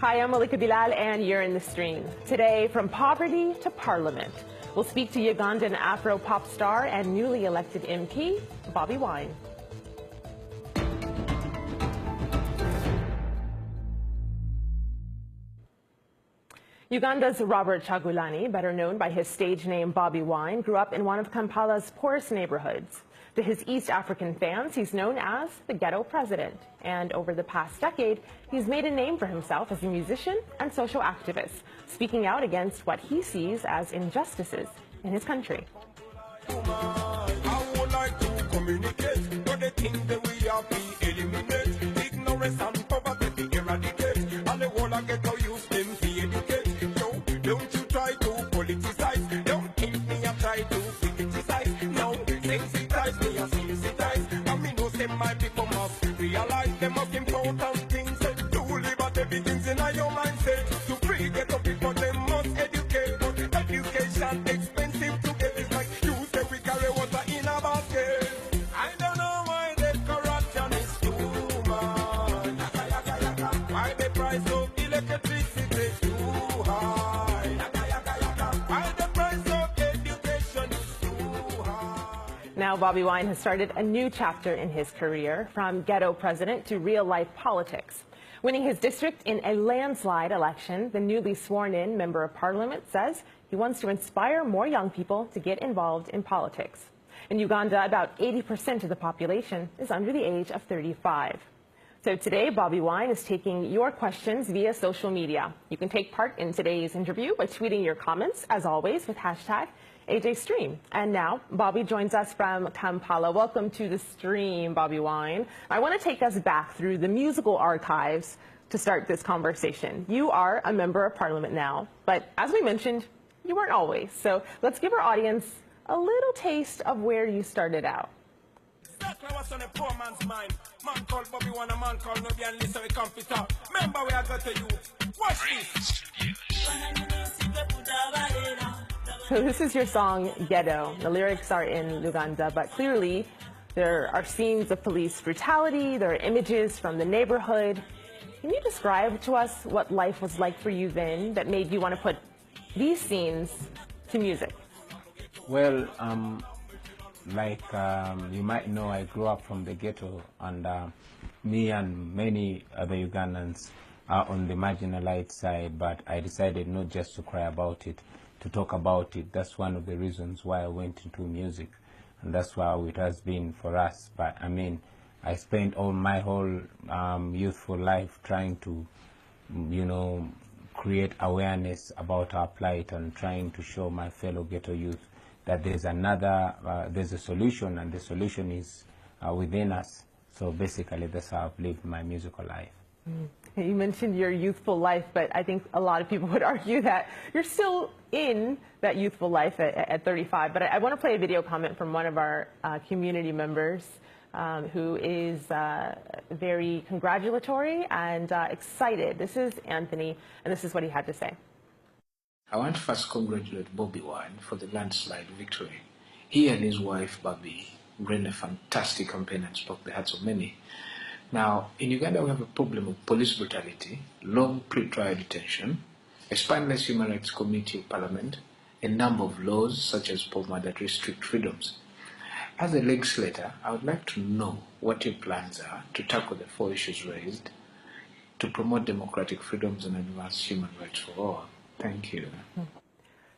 Hi, I'm Malika Bilal, and you're in the stream. Today, from poverty to parliament, we'll speak to Ugandan Afro pop star and newly elected MP, Bobi Wine. Uganda's Robert Chagulani, better known by his stage name Bobi Wine, grew up in one of Kampala's poorest neighborhoods. To his East African fans, he's known as the ghetto president. And over the past decade, he's made a name for himself as a musician and social activist, speaking out against what he sees as injustices in his country. I would like to communicate, but the thing that we are eliminate, ignorance and poverty be eradicate, and the whole I get how you them be educate. Yo, don't you try to politicize, don't think me I try to criticize, no, sensitize me and sensitize, and me know say my people must realize the most important things, to liberty begins in your mindset, to free get up people they must educate, but education expensive to get, it's like you say we carry water in a basket. I don't know why the corruption is too much, why the price of electricity is too high, why the price of education is too high. Now, Bobi Wine has started a new chapter in his career, from ghetto president to real-life politics. Winning his district in a landslide election, the newly sworn-in member of parliament says he wants to inspire more young people to get involved in politics. In Uganda, about 80% of the population is under the age of 35. So today, Bobi Wine is taking your questions via social media. You can take part in today's interview by tweeting your comments, as always, with hashtag AJStream. And now, Bobi joins us from Kampala. Welcome to the stream, Bobi Wine. I want to take us back through the musical archives to start this conversation. You are a member of parliament now, but as we mentioned, you weren't always. So let's give our audience a little taste of where you started out. Exactly what's on a poor man's mind. Man called Bobi Wine, a man called Nobby, and listen, we come fit up. Remember we are going to you. Watch this. So this is your song, Ghetto. The lyrics are in Luganda, but clearly there are scenes of police brutality, there are images from the neighborhood. Can you describe to us what life was like for you then that made you want to put these scenes to music? Well, you might know, I grew up from the ghetto, and me and many other Ugandans are on the marginalized side, but I decided not just to cry about it, to talk about it. That's one of the reasons why I went into music, and that's how it has been for us. But I mean, I spent all my whole youthful life trying to, create awareness about our plight and trying to show my fellow ghetto youth that there's a solution, and the solution is within us. So basically, that's how I've lived my musical life. You mentioned your youthful life, but I think a lot of people would argue that you're still in that youthful life at 35. But I want to play a video comment from one of our community members who is very congratulatory and excited. This is Anthony, and this is what he had to say. I want to first congratulate Bobi Wine for the landslide victory. He and his wife, Bobi, ran a fantastic campaign and spoke the hearts of many. Now, in Uganda, we have a problem of police brutality, long pre-trial detention, a spineless human rights committee of parliament, a number of laws such as POMA that restrict freedoms. As a legislator, I would like to know what your plans are to tackle the 4 issues raised, to promote democratic freedoms and advance human rights for all. Thank you.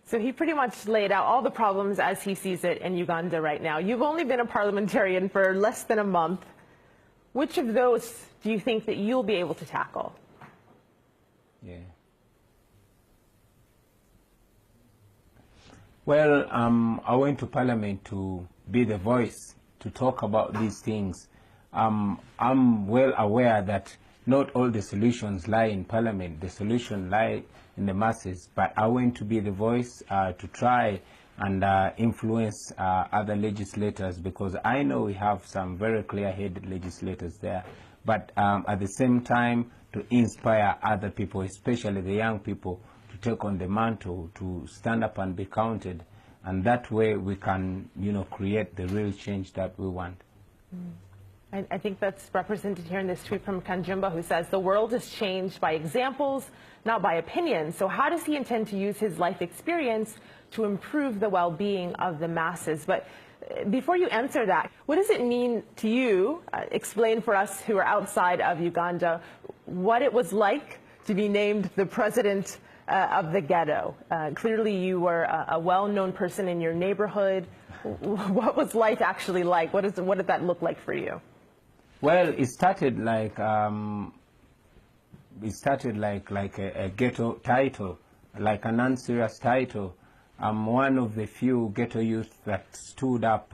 So he pretty much laid out all the problems as he sees it in Uganda right now. You've only been a parliamentarian for less than a month. Which of those do you think that you'll be able to tackle? Yeah. Well, I went to Parliament to be the voice, to talk about these things. I'm well aware that not all the solutions lie in Parliament. The solution lie in the masses. But I went to be the voice to try and influence other legislators, because I know we have some very clear-headed legislators there, but at the same time to inspire other people, especially the young people, to take on the mantle, to stand up and be counted, and that way we can, create the real change that we want. I think that's represented here in this tweet from Kanjumba, who says, the world is changed by examples, not by opinions. So how does he intend to use his life experience to improve the well-being of the masses? But before you answer that, what does it mean to you? Explain for us who are outside of Uganda what it was like to be named the president of the ghetto. Clearly you were a well-known person in your neighborhood. What was life actually like? What did that look like for you? Well, it started like a ghetto title, like an unserious title. I'm one of the few ghetto youth that stood up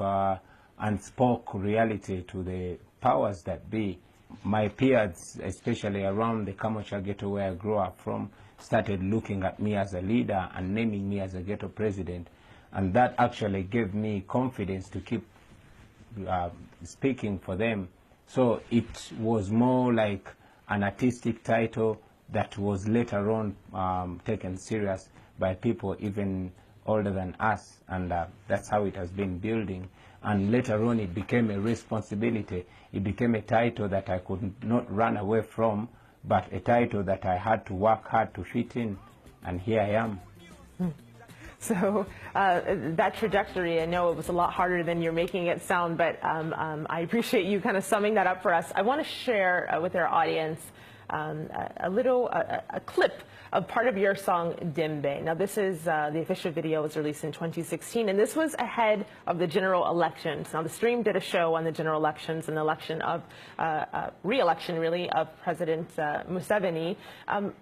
and spoke reality to the powers that be. My peers, especially around the Kamocha ghetto where I grew up from, started looking at me as a leader and naming me as a ghetto president. And that actually gave me confidence to keep speaking for them. So it was more like an artistic title that was later on taken serious by people even older than us, and that's how it has been building. And later on it became a responsibility. It became a title that I could not run away from, but a title that I had to work hard to fit in, and here I am. So that trajectory, I know it was a lot harder than you're making it sound, but I appreciate you kind of summing that up for us. I want to share with our audience a clip of part of your song, Dembe. Now this is, the official video was released in 2016, and this was ahead of the general elections. Now the stream did a show on the general elections and the election of, re-election really, of President Museveni.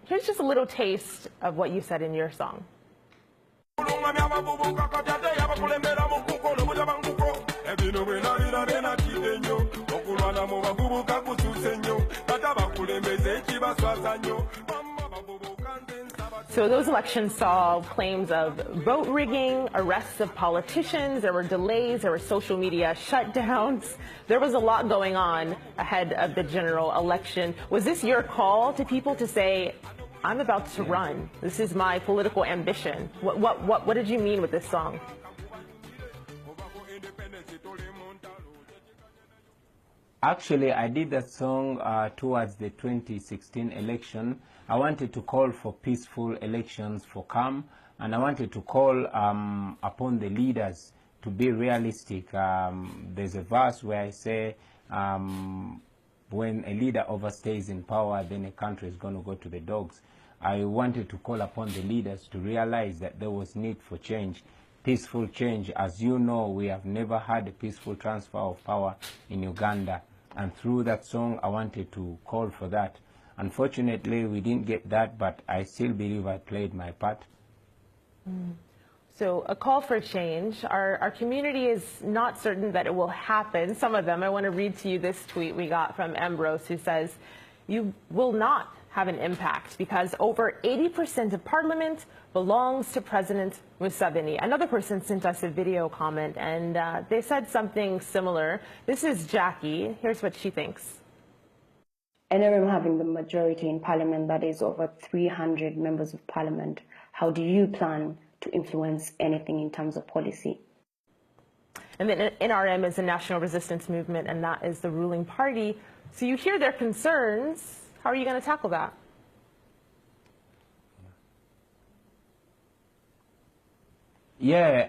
Here's just a little taste of what you said in your song. So those elections saw claims of vote rigging, arrests of politicians, there were delays, there were social media shutdowns. There was a lot going on ahead of the general election. Was this your call to people to say, I'm about to run, this is my political ambition? What did you mean with this song? Actually, I did that song towards the 2016 election. I wanted to call for peaceful elections, for calm, and I wanted to call upon the leaders to be realistic. There's a verse where I say, when a leader overstays in power, then a country is going to go to the dogs. I wanted to call upon the leaders to realize that there was need for change, peaceful change. As you know, we have never had a peaceful transfer of power in Uganda. And through that song, I wanted to call for that. Unfortunately, we didn't get that, but I still believe I played my part. So a call for change. Our community is not certain that it will happen. Some of them, I want to read to you this tweet we got from Ambrose, who says, you will not have an impact because over 80% of parliament belongs to President Museveni. Another person sent us a video comment, and they said something similar. This is Jackie. Here's what she thinks. NRM having the majority in parliament, that is over 300 members of parliament, how do you plan to influence anything in terms of policy? And then NRM is the National Resistance Movement, and that is the ruling party. So you hear their concerns. How are you going to tackle that? Yeah,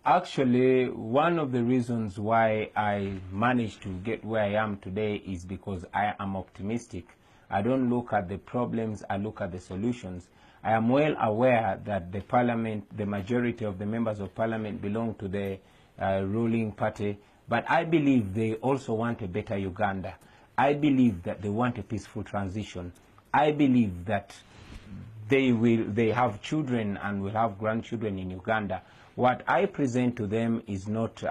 actually, one of the reasons why I managed to get where I am today is because I am optimistic. I don't look at the problems, I look at the solutions. I am well aware that the parliament, the majority of the members of parliament belong to the ruling party, but I believe they also want a better Uganda. I believe that they want a peaceful transition. I believe that they have children and will have grandchildren in Uganda. What I present to them is not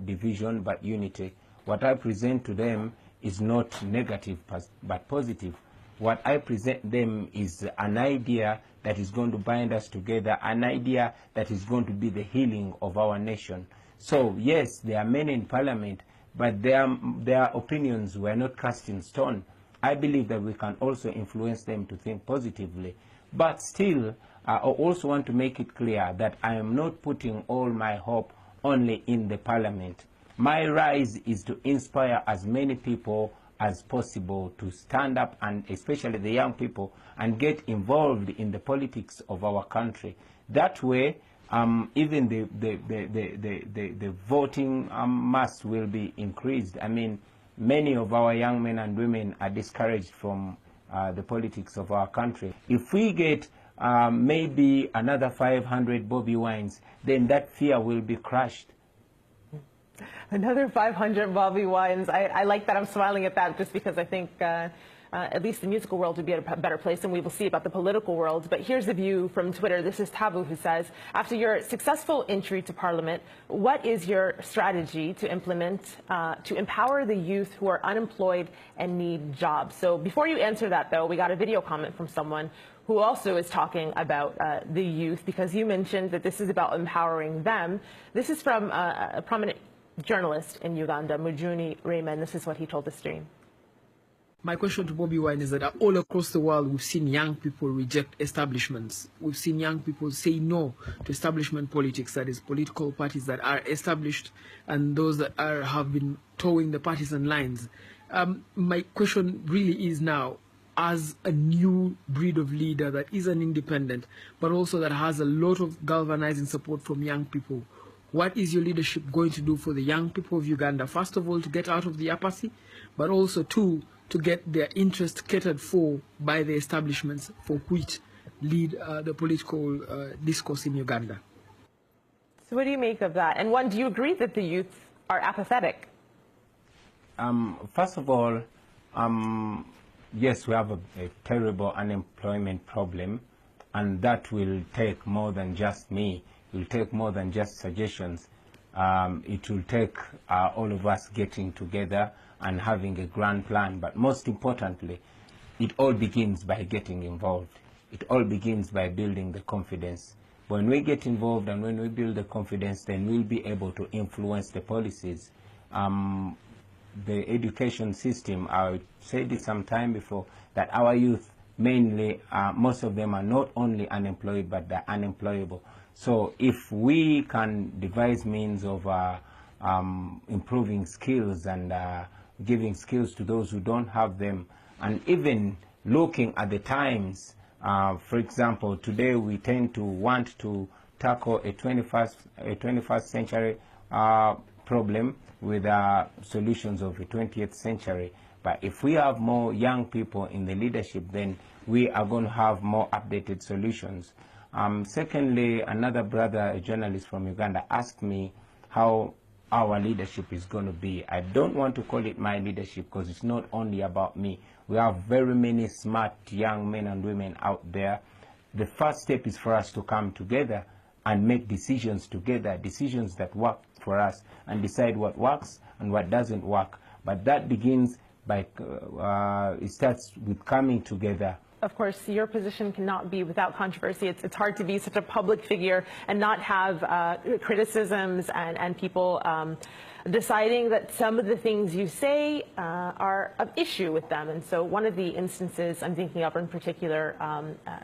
division but unity. What I present to them is not negative but positive. What I present them is an idea that is going to bind us together, an idea that is going to be the healing of our nation. So yes, there are many in parliament, but their opinions were not cast in stone. I believe that we can also influence them to think positively. But still, I also want to make it clear that I am not putting all my hope only in the parliament. My rise is to inspire as many people as possible to stand up, and especially the young people, and get involved in the politics of our country. That way, even the voting mass will be increased. I mean, many of our young men and women are discouraged from the politics of our country. If we get maybe another 500 Bobi Wines, then that fear will be crushed. Another 500 Bobi Wines. I like that. I'm smiling at that just because I think at least the musical world would be a better place, and we will see about the political world. But here's a view from Twitter. This is Tabu, who says, after your successful entry to Parliament, what is your strategy to implement to empower the youth who are unemployed and need jobs? So before you answer that, though, we got a video comment from someone who also is talking about the youth, because you mentioned that this is about empowering them. This is from a prominent journalist in Uganda, Mujuni Raymond. This is what he told the stream. My question to Bobi Wine is that all across the world, we've seen young people reject establishments. We've seen young people say no to establishment politics, that is, political parties that are established and those that have been towing the partisan lines. My question really is now, as a new breed of leader that is an independent, but also that has a lot of galvanizing support from young people, what is your leadership going to do for the young people of Uganda? First of all, to get out of the apathy, but also, two, to get their interest catered for by the establishments for which lead the political discourse in Uganda. So what do you make of that? And one, do you agree that the youth are apathetic? First of all, yes, we have a terrible unemployment problem, and that will take more than just me. It will take more than just suggestions. It will take all of us getting together and having a grand plan. But most importantly, it all begins by getting involved. It all begins by building the confidence. When we get involved and when we build the confidence, then we'll be able to influence the policies. The education system, I said it some time before, that our youth mainly, most of them are not only unemployed, but they're unemployable. So if we can devise means of improving skills and giving skills to those who don't have them, and even looking at the times, for example, today we tend to want to tackle a 21st century problem with solutions of the 20th century. But if we have more young people in the leadership, then we are going to have more updated solutions. Secondly, another brother, a journalist from Uganda, asked me how our leadership is going to be. I don't want to call it my leadership because it's not only about me. We have very many smart young men and women out there. The first step is for us to come together and make decisions together, decisions that work for us, and decide what works and what doesn't work. But that begins by, it starts with coming together. Of course, your position cannot be without controversy. It's hard to be such a public figure and not have criticisms and people deciding that some of the things you say are of issue with them. And so one of the instances I'm thinking of in particular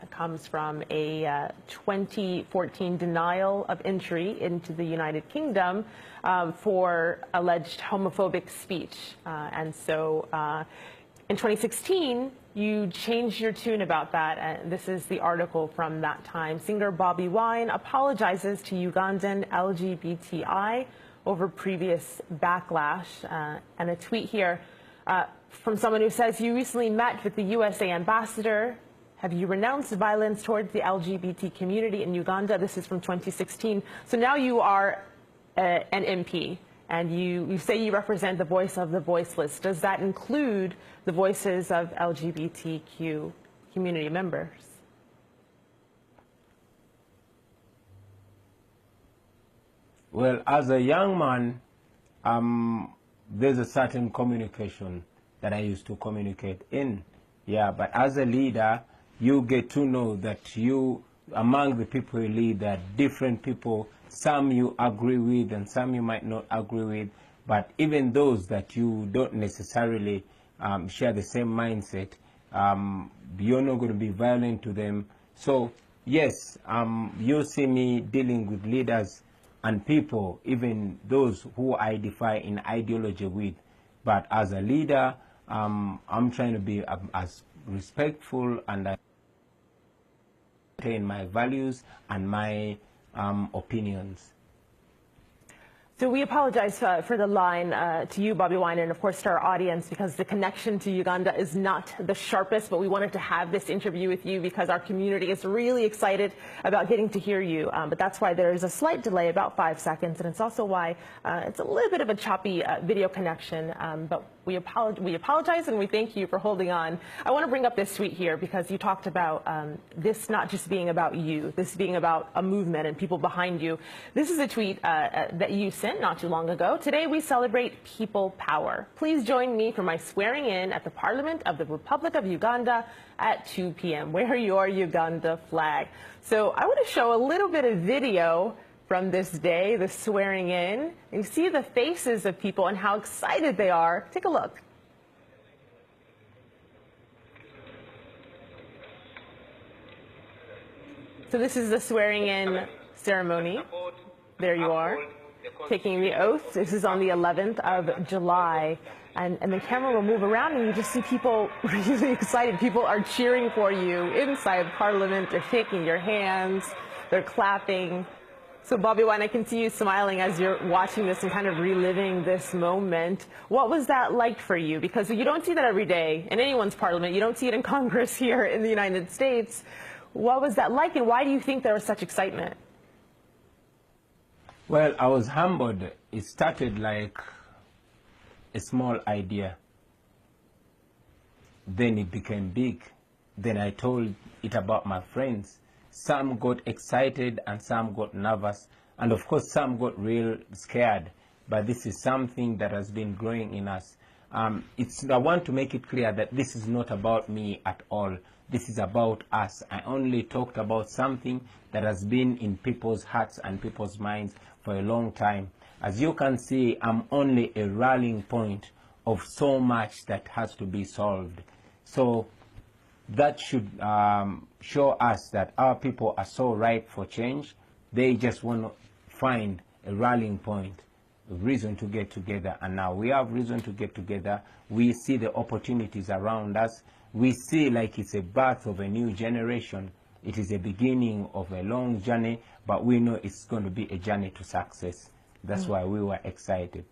comes from a 2014 denial of entry into the United Kingdom for alleged homophobic speech. And so in 2016, you changed your tune about that, and this is the article from that time. Singer Bobi Wine apologizes to Ugandan LGBTI over previous backlash. And a tweet here from someone who says, you recently met with the USA ambassador. Have you renounced violence towards the LGBT community in Uganda? This is from 2016. So now you are an MP. And you say you represent the voice of the voiceless. Does that include the voices of LGBTQ community members? Well, as a young man, there's a certain communication that I used to communicate in. Yeah, but as a leader, you get to know that you, among the people you lead, there are different people. Some you agree with and some you might not agree with, but even those that you don't necessarily share the same mindset, you're not going to be violent to them. So yes, you see me dealing with leaders and people, even those who I defy in ideology with. But as a leader, I'm trying to be as respectful and maintain my values and my opinions. So we apologize for the line to you, Bobi Wine, and of course to our audience, because the connection to Uganda is not the sharpest, but we wanted to have this interview with you because our community is really excited about getting to hear you. But that's why there is a slight delay, about 5 seconds, and it's also why it's a little bit of a choppy video connection. But we apologize and we thank you for holding on. I want to bring up this tweet here because you talked about this not just being about you, this being about a movement and people behind you. This is a tweet that you sent not too long ago. Today we celebrate people power. Please join me for my swearing in at the Parliament of the Republic of Uganda at 2 p.m. Wear your Uganda flag. So I want to show a little bit of video from this day, the swearing in. You see the faces of people and how excited they are. Take a look. So this is the swearing in ceremony. There you are, taking the oath. This is on the 11th of July. And the camera will move around and you just see people really excited. People are cheering for you inside Parliament. They're shaking your hands. They're clapping. So Bobi Wine, I can see you smiling as you're watching this and kind of reliving this moment. What was that like for you? Because you don't see that every day in anyone's parliament. You don't see it in Congress here in the United States. What was that like, and why do you think there was such excitement? Well, I was humbled. It started like a small idea. Then it became big. Then I told it about my friends. Some got excited and some got nervous. And of course, some got real scared. But this is something that has been growing in us. I want to make it clear that this is not about me at all. This is about us. I only talked about something that has been in people's hearts and people's minds for a long time. As you can see, I'm only a rallying point of so much that has to be solved. So that should show us that our people are so ripe for change. They just want to find a rallying point, a reason to get together. And now we have reason to get together. We see the opportunities around us. We see like it's a birth of a new generation. It is a beginning of a long journey, but we know it's going to be a journey to success. That's why we were excited.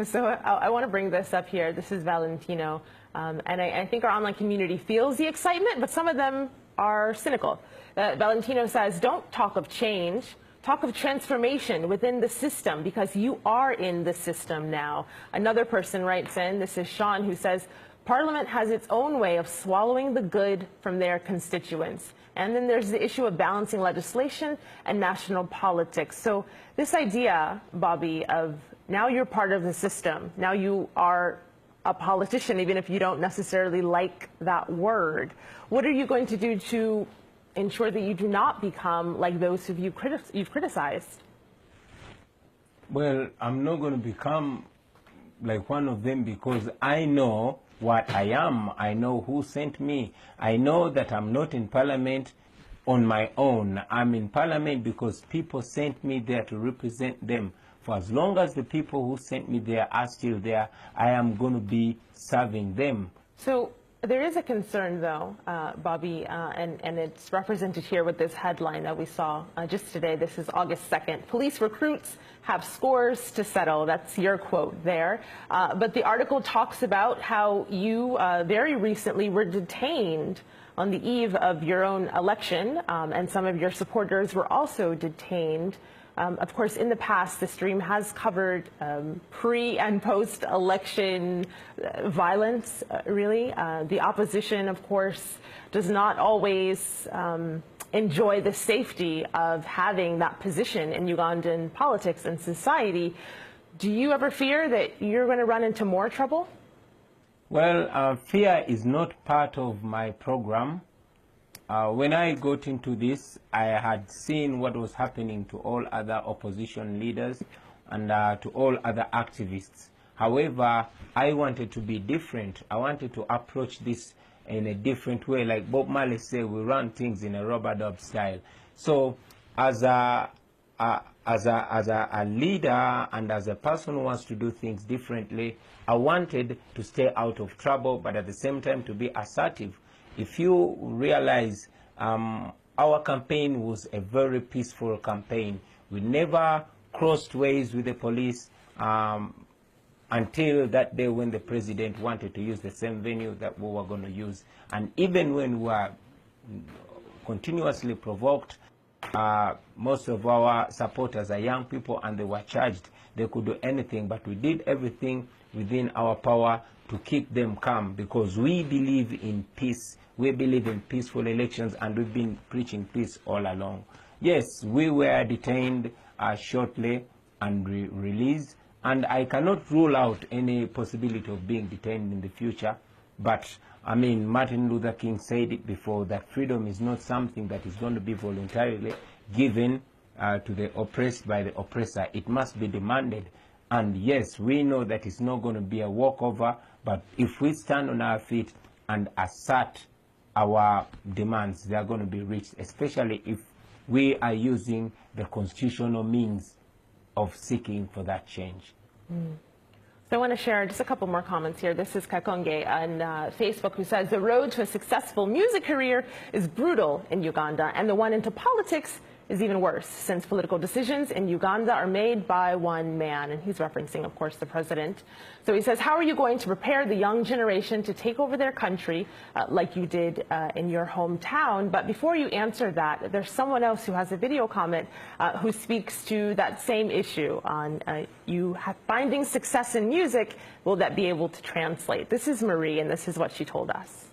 So I want to bring this up here. This is Valentino. And I think our online community feels the excitement, but some of them are cynical. Valentino says, don't talk of change. Talk of transformation within the system, because you are in the system now. Another person writes in, this is Sean, who says, Parliament has its own way of swallowing the good from their constituents. And then there's the issue of balancing legislation and national politics. So this idea, Bobi, of now you're part of the system, now you are a politician, even if you don't necessarily like that word. What are you going to do to ensure that you do not become like those who you've criticized? Well, I'm not going to become like one of them because I know what I am. I know who sent me. I know that I'm not in Parliament on my own. I'm in Parliament because people sent me there to represent them. For as long as the people who sent me there are still there, I am going to be serving them. So there is a concern, though, Bobi, and it's represented here with this headline that we saw just today. This is August 2nd. Police recruits have scores to settle. That's your quote there. But the article talks about how you very recently were detained on the eve of your own election, and some of your supporters were also detained. Of course, in the past, the stream has covered pre- and post-election violence, really. The opposition, of course, does not always enjoy the safety of having that position in Ugandan politics and society. Do you ever fear that you're going to run into more trouble? Well, fear is not part of my program. When I got into this, I had seen what was happening to all other opposition leaders and to all other activists. However, I wanted to be different. I wanted to approach this in a different way. Like Bob Marley said, we run things in a rubber dub style. So as as a leader and as a person who wants to do things differently, I wanted to stay out of trouble, but at the same time to be assertive. If you realize our campaign was a very peaceful campaign. We never crossed ways with the police until that day when the president wanted to use the same venue that we were going to use. And even when we were continuously provoked, most of our supporters are young people and they were charged. They could do anything, but we did everything within our power to keep them calm, because we believe in peace. We believe in peaceful elections, and we've been preaching peace all along. Yes, we were detained shortly and released, and I cannot rule out any possibility of being detained in the future. But I mean, Martin Luther King said it before, that freedom is not something that is going to be voluntarily given to the oppressed by the oppressor. It must be demanded. And yes, we know that it's not going to be a walkover, but if we stand on our feet and assert our demands, they are going to be reached, especially if we are using the constitutional means of seeking for that change. So I want to share just a couple more comments here. This is Kakonge on Facebook, who says, the road to a successful music career is brutal in Uganda, and the one into politics is even worse, since political decisions in Uganda are made by one man. And he's referencing, of course, the president. So he says, how are you going to prepare the young generation to take over their country like you did in your hometown? But before you answer that, there's someone else who has a video comment who speaks to that same issue on you finding success in music. Will that be able to translate? This is Marie, and this is what she told us.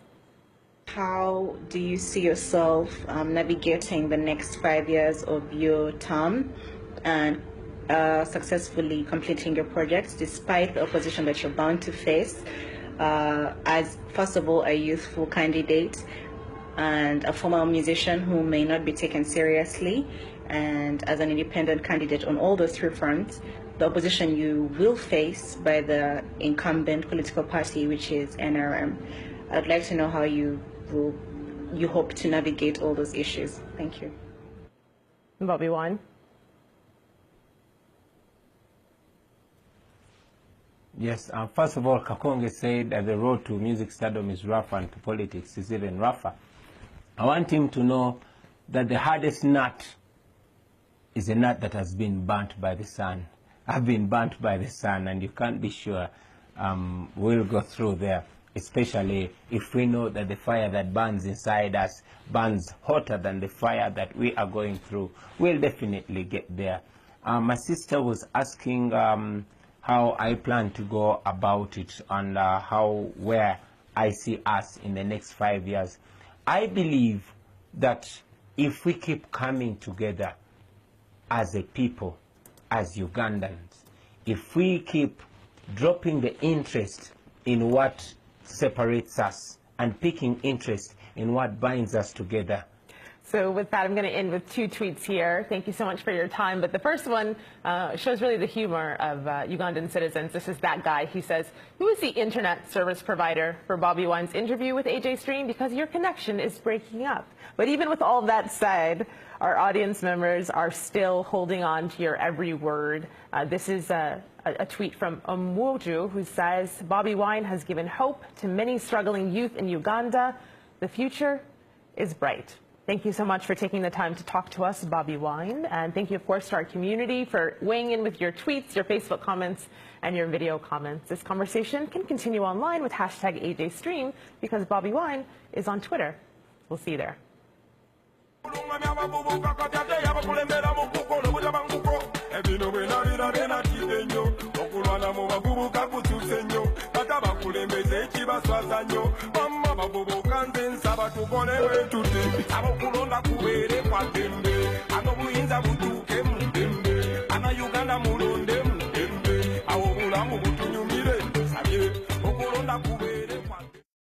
How do you see yourself navigating the next 5 years of your term and successfully completing your projects despite the opposition that you're bound to face as, first of all, a youthful candidate and a former musician who may not be taken seriously, and as an independent candidate on all those three fronts, the opposition you will face by the incumbent political party, which is NRM. I'd like to know how you hope to navigate all those issues. Thank you. Bobi Wine. Yes, first of all, Kakonge said that the road to music stardom is rough and to politics is even rougher. I want him to know that the hardest nut is a nut that has been burnt by the sun. I've been burnt by the sun, and you can't be sure we'll go through there, especially if we know that the fire that burns inside us burns hotter than the fire that we are going through. We'll definitely get there. My sister was asking how I plan to go about it and where I see us in the next 5 years. I believe that if we keep coming together as a people, as Ugandans, if we keep dropping the interest in what separates us and picking interest in what binds us together. So with that, I'm going to end with two tweets here. Thank you so much for your time. But the first one shows really the humor of Ugandan citizens. This is that guy. He says, who is the internet service provider for Bobi Wine's interview with AJ Stream? Because your connection is breaking up. But even with all that said, our audience members are still holding on to your every word. This is a tweet from Omwoju, who says, Bobi Wine has given hope to many struggling youth in Uganda. The future is bright. Thank you so much for taking the time to talk to us, Bobi Wine. And thank you, of course, to our community for weighing in with your tweets, your Facebook comments, and your video comments. This conversation can continue online with hashtag AJStream because Bobi Wine is on Twitter. We'll see you there. Babobo kanze nsaba tugone wetuti abokulonda kubeere kwate